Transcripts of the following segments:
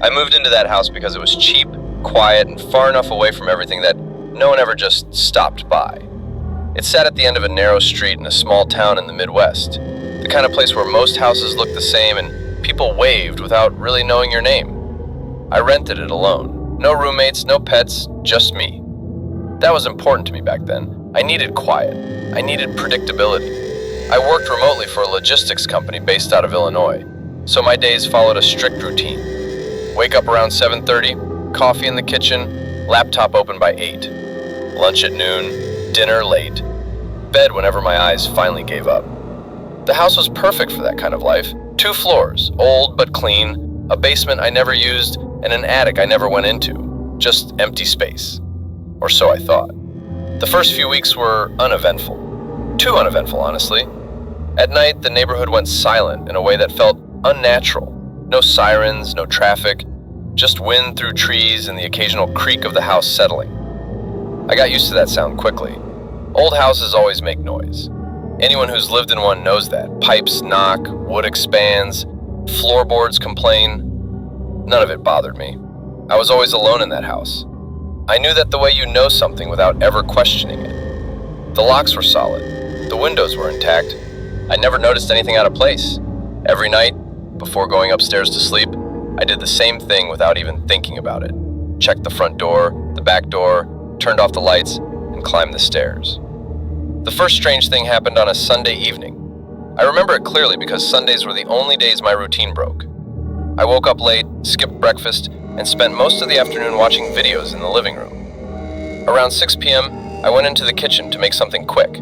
I moved into that house because it was cheap, quiet, and far enough away from everything that no one ever just stopped by. It sat at the end of a narrow street in a small town in the Midwest, the kind of place where most houses looked the same and people waved without really knowing your name. I rented it alone. No roommates, no pets, just me. That was important to me back then. I needed quiet. I needed predictability. I worked remotely for a logistics company based out of Illinois, so my days followed a strict routine. Wake up around 7:30, coffee in the kitchen, laptop open by 8. Lunch at noon, dinner late. Bed whenever my eyes finally gave up. The house was perfect for that kind of life. 2 floors, old but clean, a basement I never used, and an attic I never went into. Just empty space. Or so I thought. The first few weeks were uneventful. Too uneventful, honestly. At night, the neighborhood went silent in a way that felt unnatural. No sirens, no traffic, just wind through trees and the occasional creak of the house settling. I got used to that sound quickly. Old houses always make noise. Anyone who's lived in one knows that. Pipes knock, wood expands, floorboards complain. None of it bothered me. I was always alone in that house. I knew that the way you know something without ever questioning it. The locks were solid. The windows were intact. I never noticed anything out of place. Every night, before going upstairs to sleep, I did the same thing without even thinking about it. Checked the front door, the back door, turned off the lights, and climbed the stairs. The first strange thing happened on a Sunday evening. I remember it clearly because Sundays were the only days my routine broke. I woke up late, skipped breakfast, and spent most of the afternoon watching videos in the living room. Around 6 p.m., I went into the kitchen to make something quick.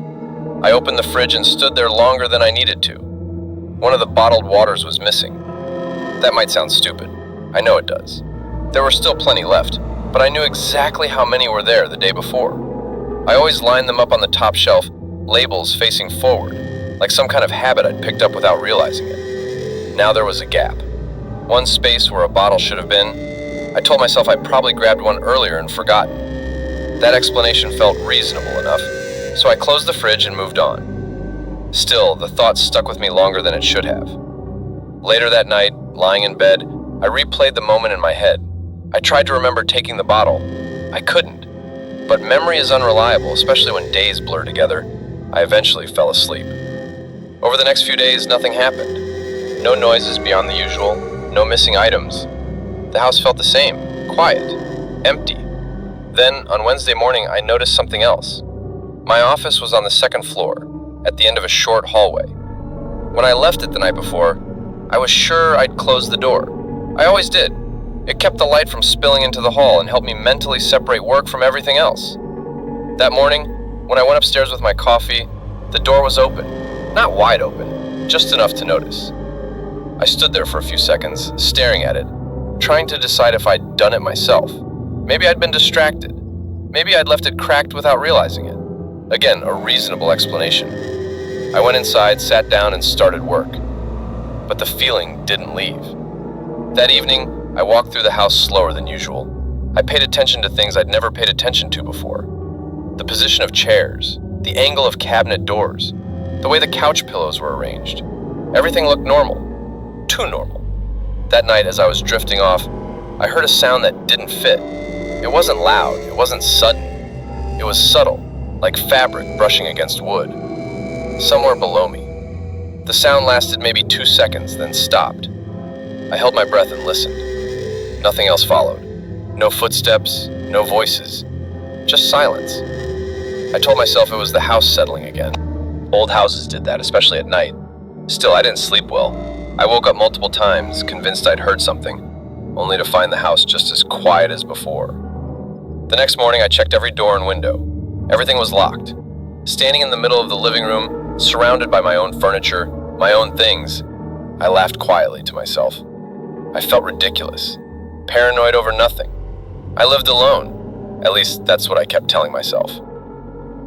I opened the fridge and stood there longer than I needed to. One of the bottled waters was missing. That might sound stupid. I know it does. There were still plenty left, but I knew exactly how many were there the day before. I always lined them up on the top shelf, labels facing forward, like some kind of habit I'd picked up without realizing it. Now there was a gap. One space where a bottle should have been. I told myself I probably grabbed one earlier and forgotten. That explanation felt reasonable enough, so I closed the fridge and moved on. Still, the thought stuck with me longer than it should have. Later that night, lying in bed, I replayed the moment in my head. I tried to remember taking the bottle. I couldn't. But memory is unreliable, especially when days blur together. I eventually fell asleep. Over the next few days, nothing happened. No noises beyond the usual, no missing items. The house felt the same, quiet, empty. Then, on Wednesday morning, I noticed something else. My office was on the 2nd floor, at the end of a short hallway. When I left it the night before, I was sure I'd closed the door. I always did. It kept the light from spilling into the hall and helped me mentally separate work from everything else. That morning, when I went upstairs with my coffee, the door was open. Not wide open, just enough to notice. I stood there for a few seconds, staring at it, trying to decide if I'd done it myself. Maybe I'd been distracted. Maybe I'd left it cracked without realizing it. Again, a reasonable explanation. I went inside, sat down, and started work. But the feeling didn't leave. That evening, I walked through the house slower than usual. I paid attention to things I'd never paid attention to before. The position of chairs, the angle of cabinet doors, the way the couch pillows were arranged. Everything looked normal. Too normal. That night, as I was drifting off, I heard a sound that didn't fit. It wasn't loud, it wasn't sudden. It was subtle, like fabric brushing against wood. Somewhere below me. The sound lasted maybe 2 seconds, then stopped. I held my breath and listened. Nothing else followed. No footsteps, no voices, just silence. I told myself it was the house settling again. Old houses did that, especially at night. Still, I didn't sleep well. I woke up multiple times, convinced I'd heard something, only to find the house just as quiet as before. The next morning, I checked every door and window. Everything was locked. Standing in the middle of the living room, surrounded by my own furniture, my own things, I laughed quietly to myself. I felt ridiculous, paranoid over nothing. I lived alone. At least that's what I kept telling myself.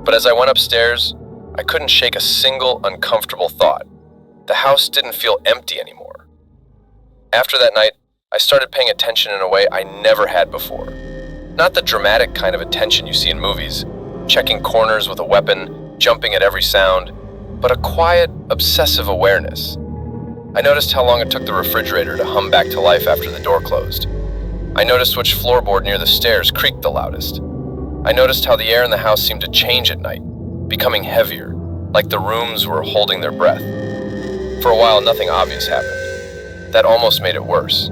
But as I went upstairs, I couldn't shake a single uncomfortable thought. The house didn't feel empty anymore. After that night, I started paying attention in a way I never had before. Not the dramatic kind of attention you see in movies, checking corners with a weapon, jumping at every sound, but a quiet, obsessive awareness. I noticed how long it took the refrigerator to hum back to life after the door closed. I noticed which floorboard near the stairs creaked the loudest. I noticed how the air in the house seemed to change at night, becoming heavier, like the rooms were holding their breath. For a while, nothing obvious happened. That almost made it worse.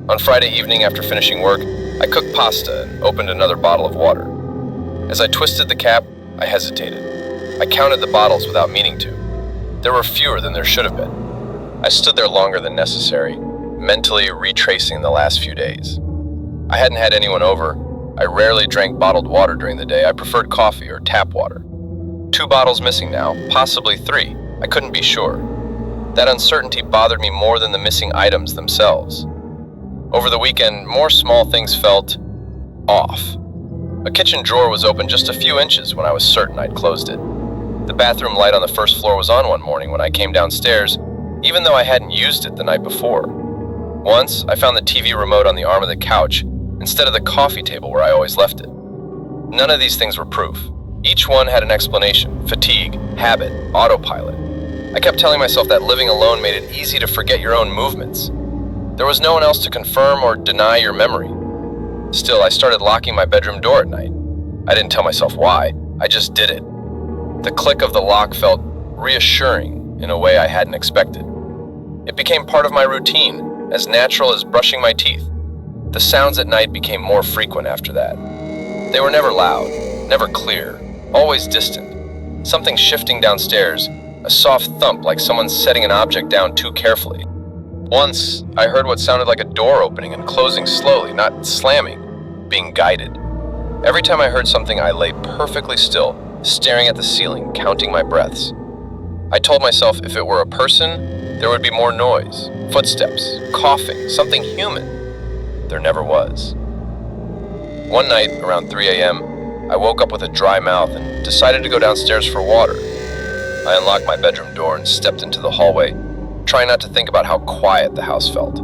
On Friday evening after finishing work, I cooked pasta and opened another bottle of water. As I twisted the cap, I hesitated. I counted the bottles without meaning to. There were fewer than there should have been. I stood there longer than necessary, mentally retracing the last few days. I hadn't had anyone over. I rarely drank bottled water during the day. I preferred coffee or tap water. 2 bottles missing now, possibly 3. I couldn't be sure. That uncertainty bothered me more than the missing items themselves. Over the weekend, more small things felt off. A kitchen drawer was open just a few inches when I was certain I'd closed it. The bathroom light on the first floor was on one morning when I came downstairs, even though I hadn't used it the night before. Once, I found the TV remote on the arm of the couch instead of the coffee table where I always left it. None of these things were proof. Each one had an explanation: fatigue, habit, autopilot. I kept telling myself that living alone made it easy to forget your own movements. There was no one else to confirm or deny your memory. Still, I started locking my bedroom door at night. I didn't tell myself why, I just did it. The click of the lock felt reassuring in a way I hadn't expected. It became part of my routine, as natural as brushing my teeth. The sounds at night became more frequent after that. They were never loud, never clear, always distant. Something shifting downstairs, a soft thump like someone setting an object down too carefully. Once, I heard what sounded like a door opening and closing slowly, not slamming, being guided. Every time I heard something, I lay perfectly still, staring at the ceiling, counting my breaths. I told myself if it were a person, there would be more noise, footsteps, coughing, something human. There never was. One night, around 3 a.m., I woke up with a dry mouth and decided to go downstairs for water. I unlocked my bedroom door and stepped into the hallway, trying not to think about how quiet the house felt.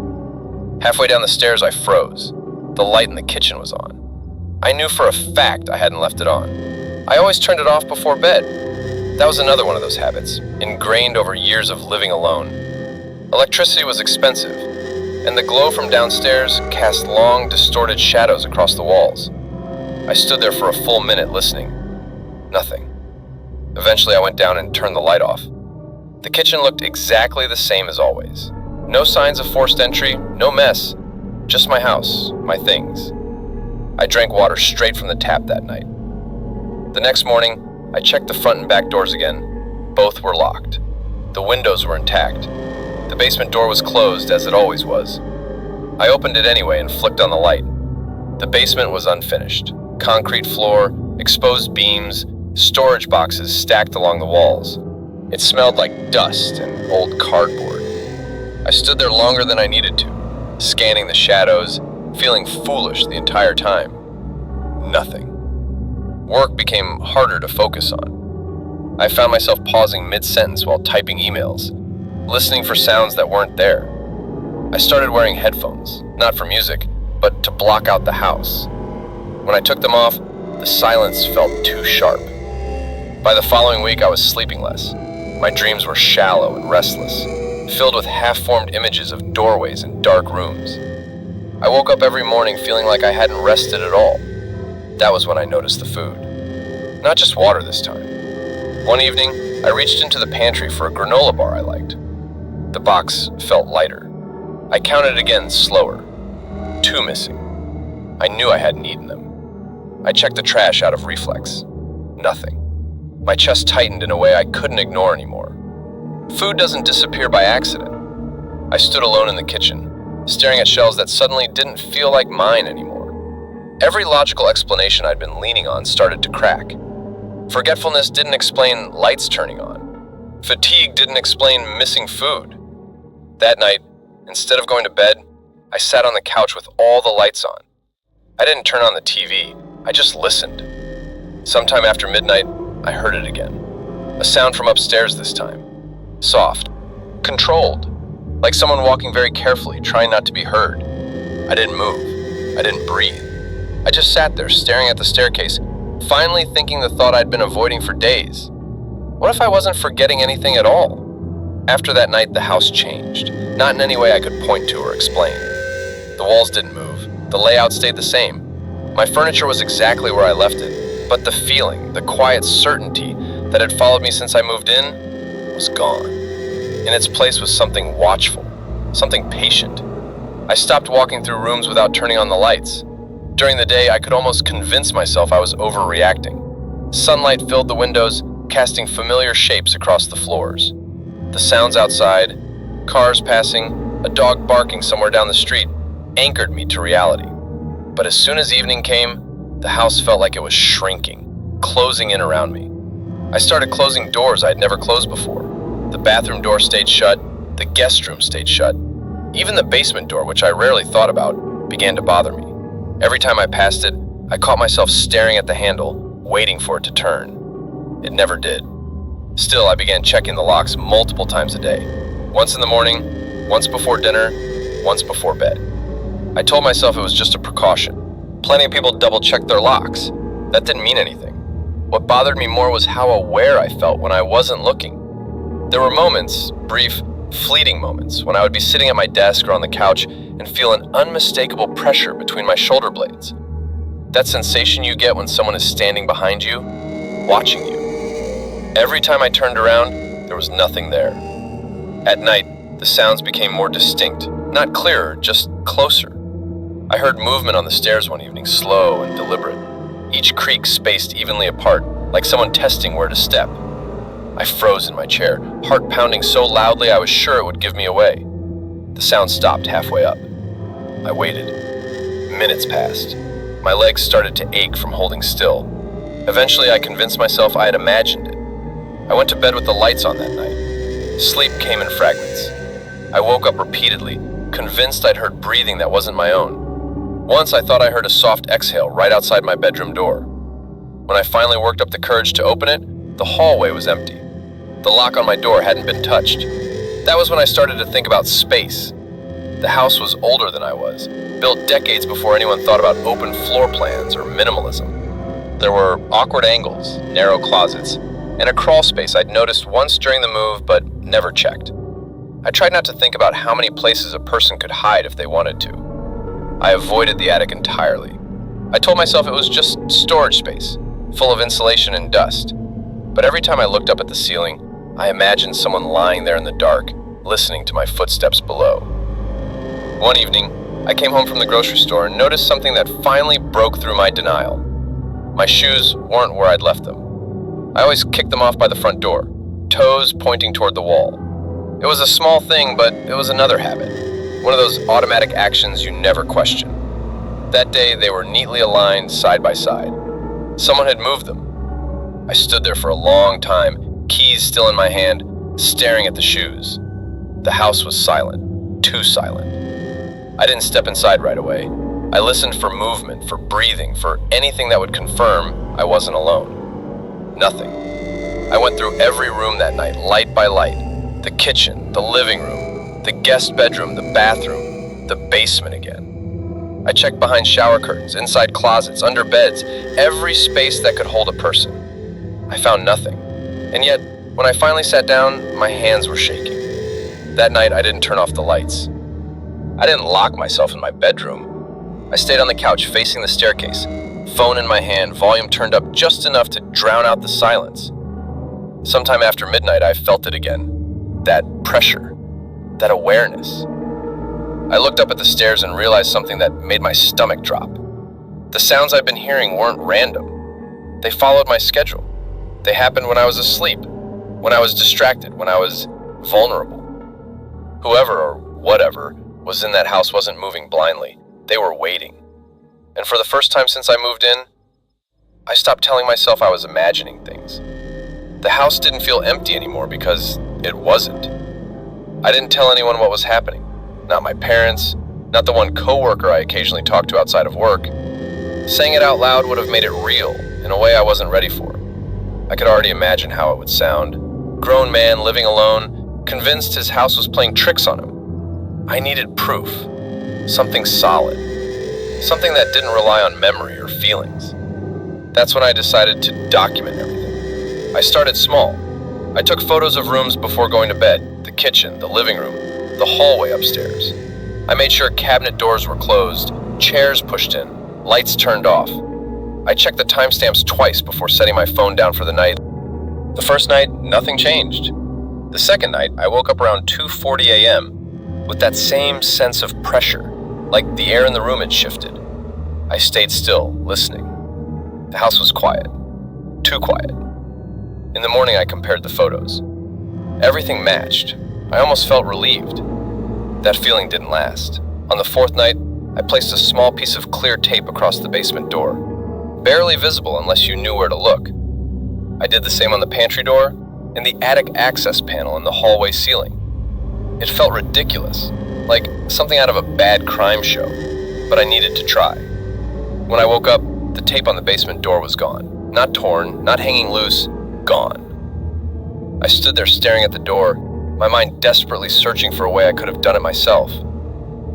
Halfway down the stairs, I froze. The light in the kitchen was on. I knew for a fact I hadn't left it on. I always turned it off before bed. That was another one of those habits, ingrained over years of living alone. Electricity was expensive, and the glow from downstairs cast long, distorted shadows across the walls. I stood there for a full minute listening. Nothing. Eventually, I went down and turned the light off. The kitchen looked exactly the same as always. No signs of forced entry, no mess, just my house, my things. I drank water straight from the tap that night. The next morning, I checked the front and back doors again. Both were locked. The windows were intact. The basement door was closed, as it always was. I opened it anyway and flicked on the light. The basement was unfinished. Concrete floor, exposed beams, storage boxes stacked along the walls. It smelled like dust and old cardboard. I stood there longer than I needed to, scanning the shadows, feeling foolish the entire time. Nothing. Work became harder to focus on. I found myself pausing mid-sentence while typing emails, listening for sounds that weren't there. I started wearing headphones, not for music, but to block out the house. When I took them off, the silence felt too sharp. By the following week, I was sleeping less. My dreams were shallow and restless, filled with half-formed images of doorways and dark rooms. I woke up every morning feeling like I hadn't rested at all. That was when I noticed the food. Not just water this time. One evening, I reached into the pantry for a granola bar I liked. The box felt lighter. I counted again, slower. 2 missing. I knew I hadn't eaten them. I checked the trash out of reflex. Nothing. My chest tightened in a way I couldn't ignore anymore. Food doesn't disappear by accident. I stood alone in the kitchen, staring at shelves that suddenly didn't feel like mine anymore. Every logical explanation I'd been leaning on started to crack. Forgetfulness didn't explain lights turning on. Fatigue didn't explain missing food. That night, instead of going to bed, I sat on the couch with all the lights on. I didn't turn on the TV, I just listened. Sometime after midnight, I heard it again. A sound from upstairs this time. Soft. Controlled. Like someone walking very carefully, trying not to be heard. I didn't move. I didn't breathe. I just sat there, staring at the staircase, finally thinking the thought I'd been avoiding for days. What if I wasn't forgetting anything at all? After that night, the house changed. Not in any way I could point to or explain. The walls didn't move. The layout stayed the same. My furniture was exactly where I left it, but the feeling, the quiet certainty that had followed me since I moved in was gone. In its place was something watchful, something patient. I stopped walking through rooms without turning on the lights. During the day, I could almost convince myself I was overreacting. Sunlight filled the windows, casting familiar shapes across the floors. The sounds outside, cars passing, a dog barking somewhere down the street, anchored me to reality. But as soon as evening came, the house felt like it was shrinking, closing in around me. I started closing doors I'd never closed before. The bathroom door stayed shut, the guest room stayed shut. Even the basement door, which I rarely thought about, began to bother me. Every time I passed it, I caught myself staring at the handle, waiting for it to turn. It never did. Still, I began checking the locks multiple times a day. Once in the morning, once before dinner, once before bed. I told myself it was just a precaution. Plenty of people double-checked their locks. That didn't mean anything. What bothered me more was how aware I felt when I wasn't looking. There were moments, brief, fleeting moments, when I would be sitting at my desk or on the couch and feel an unmistakable pressure between my shoulder blades. That sensation you get when someone is standing behind you, watching you. Every time I turned around, there was nothing there. At night, the sounds became more distinct, not clearer, just closer. I heard movement on the stairs one evening, slow and deliberate, each creak spaced evenly apart, like someone testing where to step. I froze in my chair, heart pounding so loudly I was sure it would give me away. The sound stopped halfway up. I waited. Minutes passed. My legs started to ache from holding still. Eventually, I convinced myself I had imagined it. I went to bed with the lights on that night. Sleep came in fragments. I woke up repeatedly, convinced I'd heard breathing that wasn't my own. Once I thought I heard a soft exhale right outside my bedroom door. When I finally worked up the courage to open it, the hallway was empty. The lock on my door hadn't been touched. That was when I started to think about space. The house was older than I was, built decades before anyone thought about open floor plans or minimalism. There were awkward angles, narrow closets, and a crawl space I'd noticed once during the move but never checked. I tried not to think about how many places a person could hide if they wanted to. I avoided the attic entirely. I told myself it was just storage space, full of insulation and dust. But every time I looked up at the ceiling, I imagined someone lying there in the dark, listening to my footsteps below. One evening, I came home from the grocery store and noticed something that finally broke through my denial. My shoes weren't where I'd left them. I always kicked them off by the front door, toes pointing toward the wall. It was a small thing, but it was another habit. One of those automatic actions you never question. That day, they were neatly aligned side by side. Someone had moved them. I stood there for a long time, keys still in my hand, staring at the shoes. The house was silent, too silent. I didn't step inside right away. I listened for movement, for breathing, for anything that would confirm I wasn't alone. Nothing. I went through every room that night, light by light. The kitchen, the living room, the guest bedroom, the bathroom, the basement again. I checked behind shower curtains, inside closets, under beds, every space that could hold a person. I found nothing. And yet, when I finally sat down, my hands were shaking. That night, I didn't turn off the lights. I didn't lock myself in my bedroom. I stayed on the couch facing the staircase, phone in my hand, volume turned up just enough to drown out the silence. Sometime after midnight, I felt it again. That pressure, that awareness. I looked up at the stairs and realized something that made my stomach drop. The sounds I'd been hearing weren't random. They followed my schedule. They happened when I was asleep, when I was distracted, when I was vulnerable. Whoever or whatever was in that house wasn't moving blindly. They were waiting. And for the first time since I moved in, I stopped telling myself I was imagining things. The house didn't feel empty anymore because it wasn't. I didn't tell anyone what was happening. Not my parents, not the one coworker I occasionally talked to outside of work. Saying it out loud would have made it real in a way I wasn't ready for. I could already imagine how it would sound. Grown man living alone, convinced his house was playing tricks on him. I needed proof. Something solid. Something that didn't rely on memory or feelings. That's when I decided to document everything. I started small. I took photos of rooms before going to bed, the kitchen, the living room, the hallway upstairs. I made sure cabinet doors were closed, chairs pushed in, lights turned off. I checked the timestamps twice before setting my phone down for the night. The first night, nothing changed. The second night, I woke up around 2:40 a.m. with that same sense of pressure, like the air in the room had shifted. I stayed still, listening. The house was quiet. Too quiet. In the morning, I compared the photos. Everything matched. I almost felt relieved. That feeling didn't last. On the fourth night, I placed a small piece of clear tape across the basement door. Barely visible unless you knew where to look. I did the same on the pantry door and the attic access panel in the hallway ceiling. It felt ridiculous, like something out of a bad crime show, but I needed to try. When I woke up, the tape on the basement door was gone. Not torn, not hanging loose, gone. I stood there staring at the door, my mind desperately searching for a way I could have done it myself.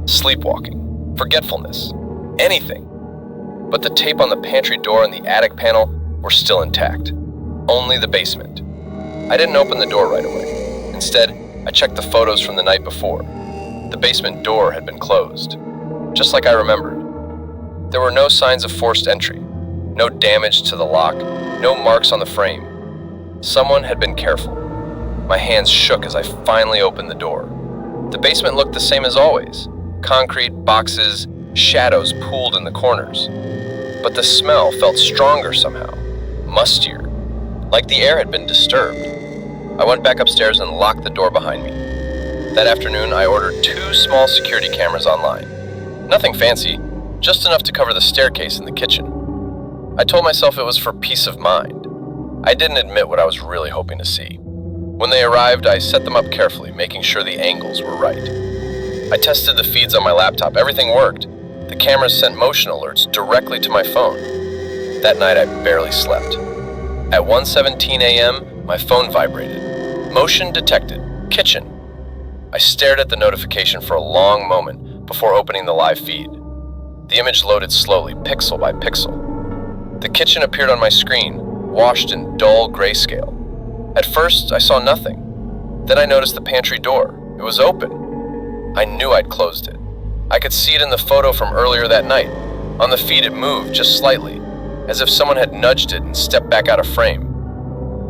Sleepwalking, forgetfulness, anything. But the tape on the pantry door and the attic panel were still intact. Only the basement. I didn't open the door right away. Instead, I checked the photos from the night before. The basement door had been closed, just like I remembered. There were no signs of forced entry, no damage to the lock, no marks on the frame. Someone had been careful. My hands shook as I finally opened the door. The basement looked the same as always. Concrete, boxes, shadows pooled in the corners. But the smell felt stronger somehow, mustier, like the air had been disturbed. I went back upstairs and locked the door behind me. That afternoon, I ordered 2 small security cameras online. Nothing fancy, just enough to cover the staircase and the kitchen. I told myself it was for peace of mind. I didn't admit what I was really hoping to see. When they arrived, I set them up carefully, making sure the angles were right. I tested the feeds on my laptop. Everything worked. The cameras sent motion alerts directly to my phone. That night, I barely slept. At 1:17 a.m., my phone vibrated. Motion detected. Kitchen. I stared at the notification for a long moment before opening the live feed. The image loaded slowly, pixel by pixel. The kitchen appeared on my screen, washed in dull grayscale. At first, I saw nothing. Then I noticed the pantry door. It was open. I knew I'd closed it. I could see it in the photo from earlier that night. On the feed, it moved just slightly, as if someone had nudged it and stepped back out of frame.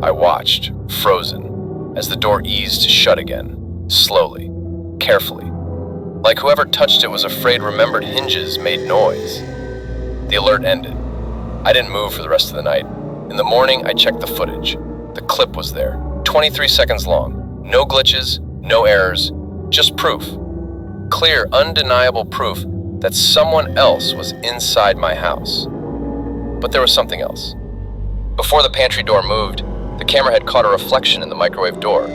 I watched, frozen, as the door eased shut again, slowly, carefully. Like whoever touched it was afraid remembered hinges made noise. The alert ended. I didn't move for the rest of the night. In the morning, I checked the footage. The clip was there, 23 seconds long. No glitches, no errors, just proof. Clear, undeniable proof that someone else was inside my house. But there was something else. Before the pantry door moved, the camera had caught a reflection in the microwave door.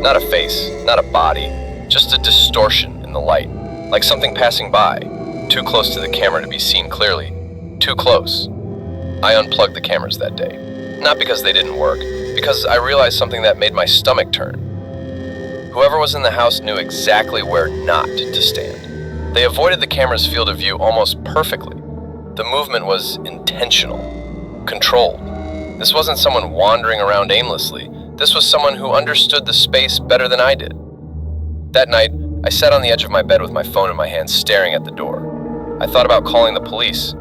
Not a face, not a body, just a distortion in the light, like something passing by, too close to the camera to be seen clearly, too close. I unplugged the cameras that day, not because they didn't work, because I realized something that made my stomach turn. Whoever was in the house knew exactly where not to stand. They avoided the camera's field of view almost perfectly. The movement was intentional, controlled. This wasn't someone wandering around aimlessly. This was someone who understood the space better than I did. That night, I sat on the edge of my bed with my phone in my hand, staring at the door. I thought about calling the police.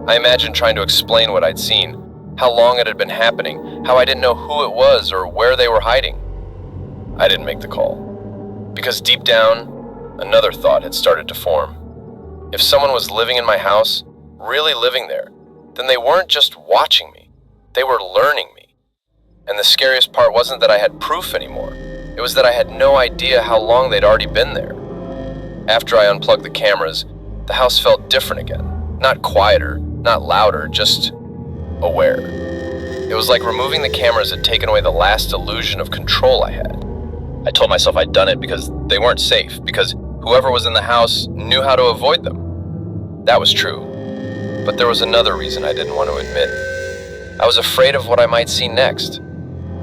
I imagined trying to explain what I'd seen, how long it had been happening, how I didn't know who it was or where they were hiding. I didn't make the call, because deep down, another thought had started to form. If someone was living in my house, really living there, then they weren't just watching me, they were learning me. And the scariest part wasn't that I had proof anymore, it was that I had no idea how long they'd already been there. After I unplugged the cameras, the house felt different again, not quieter, not louder, just aware. It was like removing the cameras had taken away the last illusion of control I had. I told myself I'd done it because they weren't safe, because whoever was in the house knew how to avoid them. That was true. But there was another reason I didn't want to admit. I was afraid of what I might see next.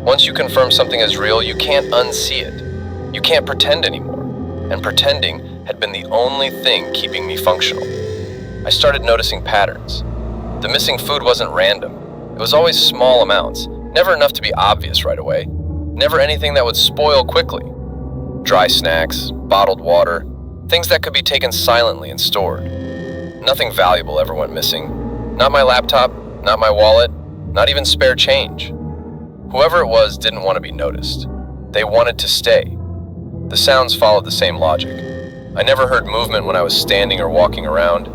Once you confirm something is real, you can't unsee it. You can't pretend anymore. And pretending had been the only thing keeping me functional. I started noticing patterns. The missing food wasn't random. It was always small amounts, never enough to be obvious right away. Never anything that would spoil quickly. Dry snacks, bottled water, things that could be taken silently and stored. Nothing valuable ever went missing. Not my laptop, not my wallet, not even spare change. Whoever it was didn't want to be noticed. They wanted to stay. The sounds followed the same logic. I never heard movement when I was standing or walking around.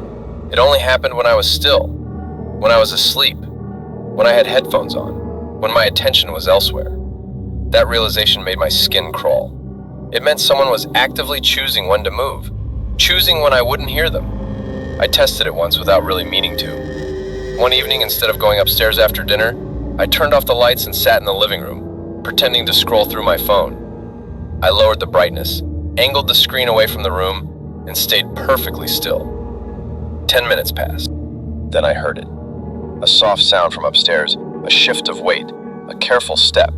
It only happened when I was still, when I was asleep, when I had headphones on, when my attention was elsewhere. That realization made my skin crawl. It meant someone was actively choosing when to move, choosing when I wouldn't hear them. I tested it once without really meaning to. One evening, instead of going upstairs after dinner, I turned off the lights and sat in the living room, pretending to scroll through my phone. I lowered the brightness, angled the screen away from the room, and stayed perfectly still. 10 minutes passed. Then I heard it. A soft sound from upstairs, a shift of weight, a careful step.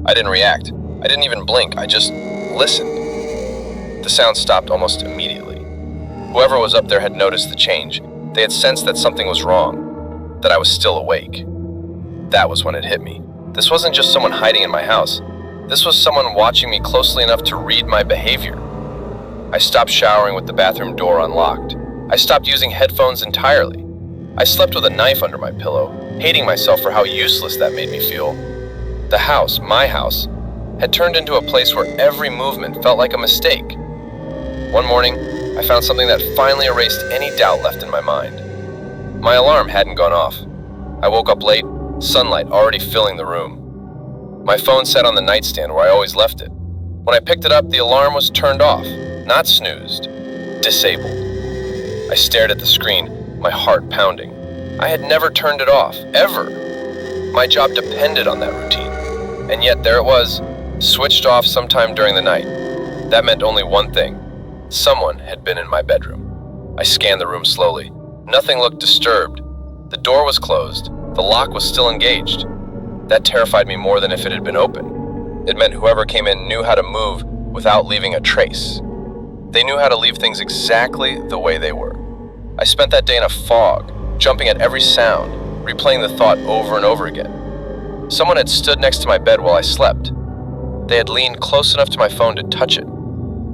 I didn't react. I didn't even blink. I just listened. The sound stopped almost immediately. Whoever was up there had noticed the change. They had sensed that something was wrong, that I was still awake. That was when it hit me. This wasn't just someone hiding in my house. This was someone watching me closely enough to read my behavior. I stopped showering with the bathroom door unlocked. I stopped using headphones entirely. I slept with a knife under my pillow, hating myself for how useless that made me feel. The house, my house, had turned into a place where every movement felt like a mistake. One morning, I found something that finally erased any doubt left in my mind. My alarm hadn't gone off. I woke up late, sunlight already filling the room. My phone sat on the nightstand where I always left it. When I picked it up, the alarm was turned off, not snoozed, disabled. I stared at the screen, my heart pounding. I had never turned it off, ever. My job depended on that routine. And yet there it was, switched off sometime during the night. That meant only one thing. Someone had been in my bedroom. I scanned the room slowly. Nothing looked disturbed. The door was closed. The lock was still engaged. That terrified me more than if it had been open. It meant whoever came in knew how to move without leaving a trace. They knew how to leave things exactly the way they were. I spent that day in a fog, jumping at every sound, replaying the thought over and over again. Someone had stood next to my bed while I slept. They had leaned close enough to my phone to touch it,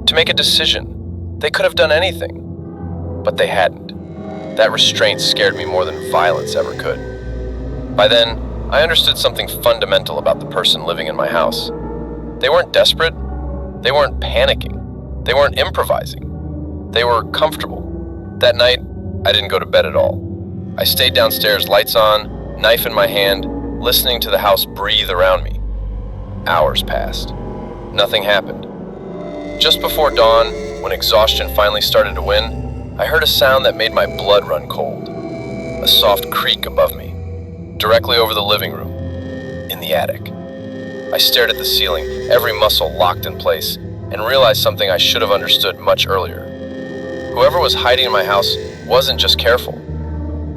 to make a decision. They could have done anything, but they hadn't. That restraint scared me more than violence ever could. By then, I understood something fundamental about the person living in my house. They weren't desperate. They weren't panicking. They weren't improvising. They were comfortable. That night, I didn't go to bed at all. I stayed downstairs, lights on, knife in my hand, listening to the house breathe around me. Hours passed. Nothing happened. Just before dawn, when exhaustion finally started to win, I heard a sound that made my blood run cold. A soft creak above me, directly over the living room, in the attic. I stared at the ceiling, every muscle locked in place, and realized something I should have understood much earlier. Whoever was hiding in my house wasn't just careful.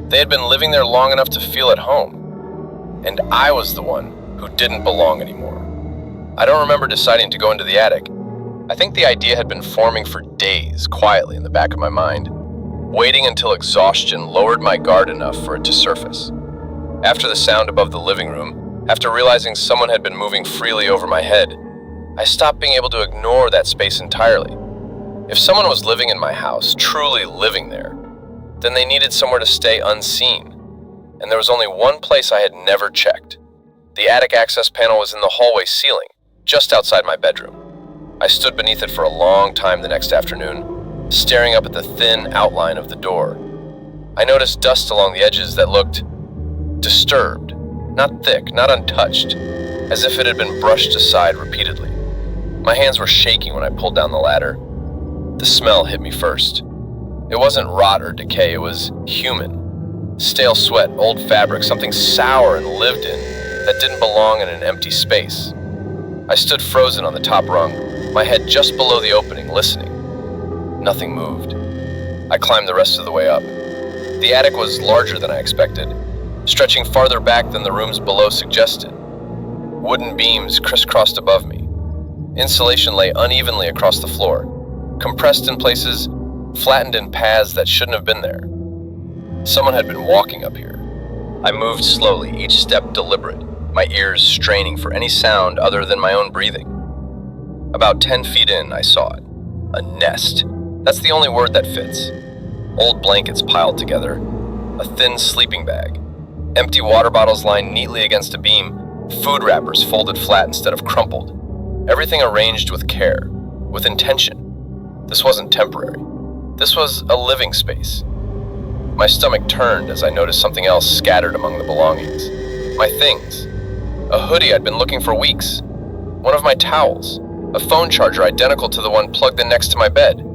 They had been living there long enough to feel at home. And I was the one who didn't belong anymore. I don't remember deciding to go into the attic. I think the idea had been forming for days, quietly in the back of my mind, waiting until exhaustion lowered my guard enough for it to surface. After the sound above the living room, after realizing someone had been moving freely over my head, I stopped being able to ignore that space entirely. If someone was living in my house, truly living there, then they needed somewhere to stay unseen. And there was only one place I had never checked. The attic access panel was in the hallway ceiling, just outside my bedroom. I stood beneath it for a long time the next afternoon, staring up at the thin outline of the door. I noticed dust along the edges that looked disturbed, not thick, not untouched, as if it had been brushed aside repeatedly. My hands were shaking when I pulled down the ladder. The smell hit me first. It wasn't rot or decay, it was human. Stale sweat, old fabric, something sour and lived in that didn't belong in an empty space. I stood frozen on the top rung, my head just below the opening, listening. Nothing moved. I climbed the rest of the way up. The attic was larger than I expected, stretching farther back than the rooms below suggested. Wooden beams crisscrossed above me. Insulation lay unevenly across the floor, compressed in places, flattened in paths that shouldn't have been there. Someone had been walking up here. I moved slowly, each step deliberate, my ears straining for any sound other than my own breathing. About 10 feet in, I saw it. A nest. That's the only word that fits. old blankets piled together, a thin sleeping bag, empty water bottles lined neatly against a beam, food wrappers folded flat instead of crumpled. Everything arranged with care, with intention. This wasn't temporary. This was a living space. My stomach turned as I noticed something else scattered among the belongings. My things. A hoodie I'd been looking for weeks. One of my towels. A phone charger identical to the one plugged in next to my bed.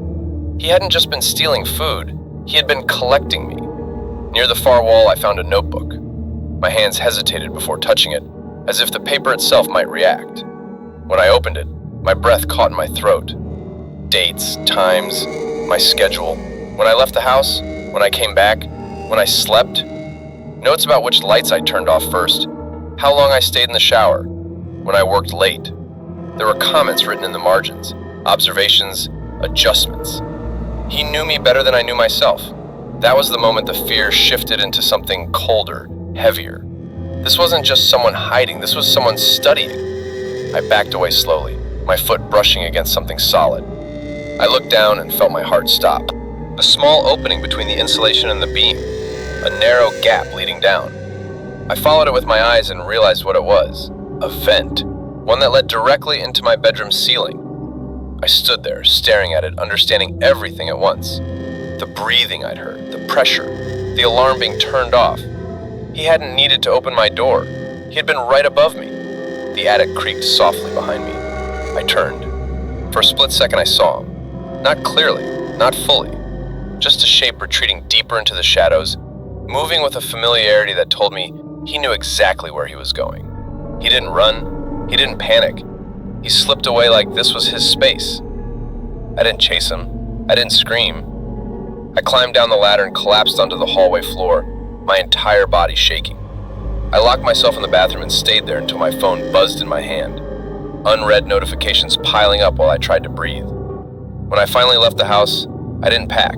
He hadn't just been stealing food, he had been collecting me. Near the far wall, I found a notebook. My hands hesitated before touching it, as if the paper itself might react. When I opened it, my breath caught in my throat. Dates, times, my schedule. When I left the house, when I came back, when I slept. Notes about which lights I turned off first, how long I stayed in the shower, when I worked late. There were comments written in the margins, observations, adjustments. He knew me better than I knew myself. That was the moment the fear shifted into something colder, heavier. This wasn't just someone hiding, this was someone studying. I backed away slowly, my foot brushing against something solid. I looked down and felt my heart stop. A small opening between the insulation and the beam, a narrow gap leading down. I followed it with my eyes and realized what it was. A vent, one that led directly into my bedroom ceiling. I stood there, staring at it, understanding everything at once. The breathing I'd heard, the pressure, the alarm being turned off. He hadn't needed to open my door. He had been right above me. The attic creaked softly behind me. I turned. For a split second I saw him. Not clearly, not fully. Just a shape retreating deeper into the shadows, moving with a familiarity that told me he knew exactly where he was going. He didn't run. He didn't panic. He slipped away like this was his space. I didn't chase him. I didn't scream. I climbed down the ladder and collapsed onto the hallway floor, my entire body shaking. I locked myself in the bathroom and stayed there until my phone buzzed in my hand, unread notifications piling up while I tried to breathe. When I finally left the house, I didn't pack.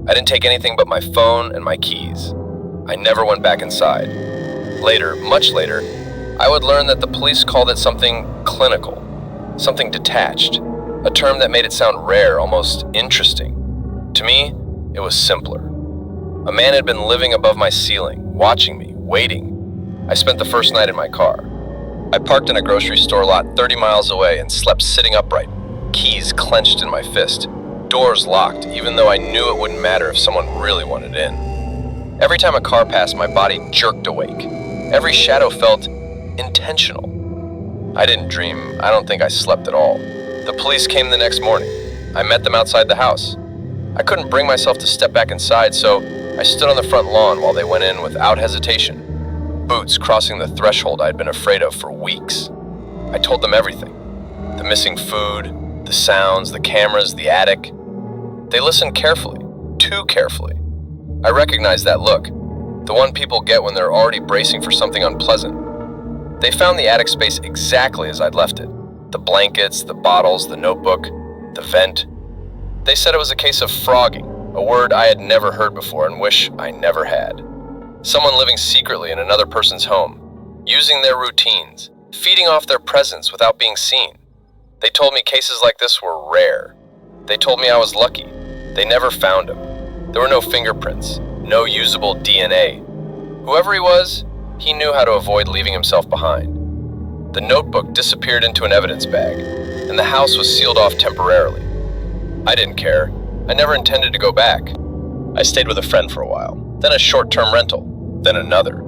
I didn't take anything but my phone and my keys. I never went back inside. Later, much later, I would learn that the police called it something clinical, something detached, a term that made it sound rare, almost interesting. To me, it was simpler. A man had been living above my ceiling, watching me, waiting. I spent the first night in my car. I parked in a grocery store lot 30 miles away and slept sitting upright, keys clenched in my fist, doors locked, even though I knew it wouldn't matter if someone really wanted in. Every time a car passed, my body jerked awake. Every shadow felt intentional. I didn't dream. I don't think I slept at all. The police came the next morning. I met them outside the house. I couldn't bring myself to step back inside, so I stood on the front lawn while they went in without hesitation, boots crossing the threshold I'd been afraid of for weeks. I told them everything. The missing food, the sounds, the cameras, the attic. They listened carefully, too carefully. I recognized that look, the one people get when they're already bracing for something unpleasant. They found the attic space exactly as I'd left it. The blankets, the bottles, the notebook, the vent. They said it was a case of frogging, a word I had never heard before and wish I never had. Someone living secretly in another person's home, using their routines, feeding off their presence without being seen. They told me cases like this were rare. They told me I was lucky. They never found him. There were no fingerprints, no usable DNA. Whoever he was, he knew how to avoid leaving himself behind. The notebook disappeared into an evidence bag, and the house was sealed off temporarily. I didn't care. I never intended to go back. I stayed with a friend for a while, then a short-term rental, then another.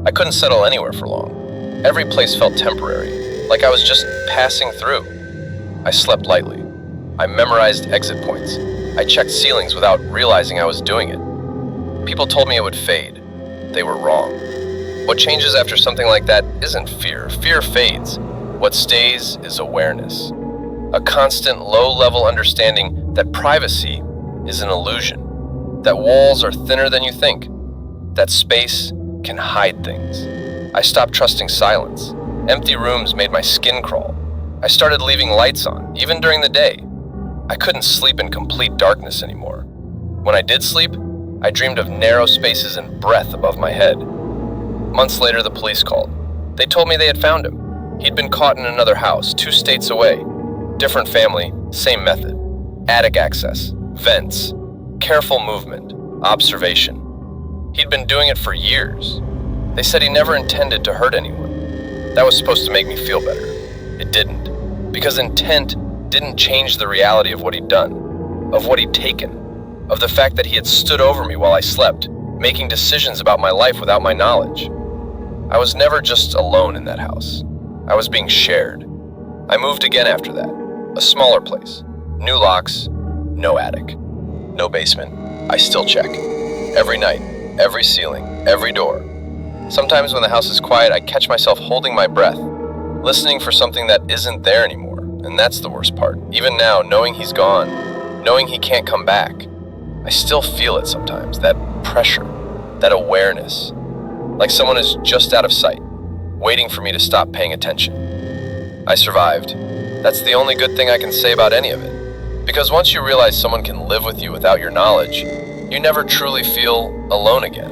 I couldn't settle anywhere for long. Every place felt temporary, like I was just passing through. I slept lightly. I memorized exit points. I checked ceilings without realizing I was doing it. People told me it would fade. They were wrong. What changes after something like that isn't fear. Fear fades. What stays is awareness. A constant low-level understanding that privacy is an illusion, that walls are thinner than you think, that space can hide things. I stopped trusting silence. Empty rooms made my skin crawl. I started leaving lights on, even during the day. I couldn't sleep in complete darkness anymore. When I did sleep, I dreamed of narrow spaces and breath above my head. Months later, the police called. They told me they had found him. He'd been caught in another house, 2 states away. Different family, same method. Attic access, vents, careful movement, observation. He'd been doing it for years. They said he never intended to hurt anyone. That was supposed to make me feel better. It didn't, because intent didn't change the reality of what he'd done, of what he'd taken, of the fact that he had stood over me while I slept, making decisions about my life without my knowledge. I was never just alone in that house. I was being shared. I moved again after that. A smaller place. New locks. No attic. No basement. I still check. Every night. Every ceiling. Every door. Sometimes when the house is quiet, I catch myself holding my breath, listening for something that isn't there anymore. And that's the worst part. Even now, knowing he's gone, knowing he can't come back, I still feel it sometimes. That pressure. That awareness. Like someone is just out of sight, waiting for me to stop paying attention. I survived. That's the only good thing I can say about any of it. Because once you realize someone can live with you without your knowledge, you never truly feel alone again.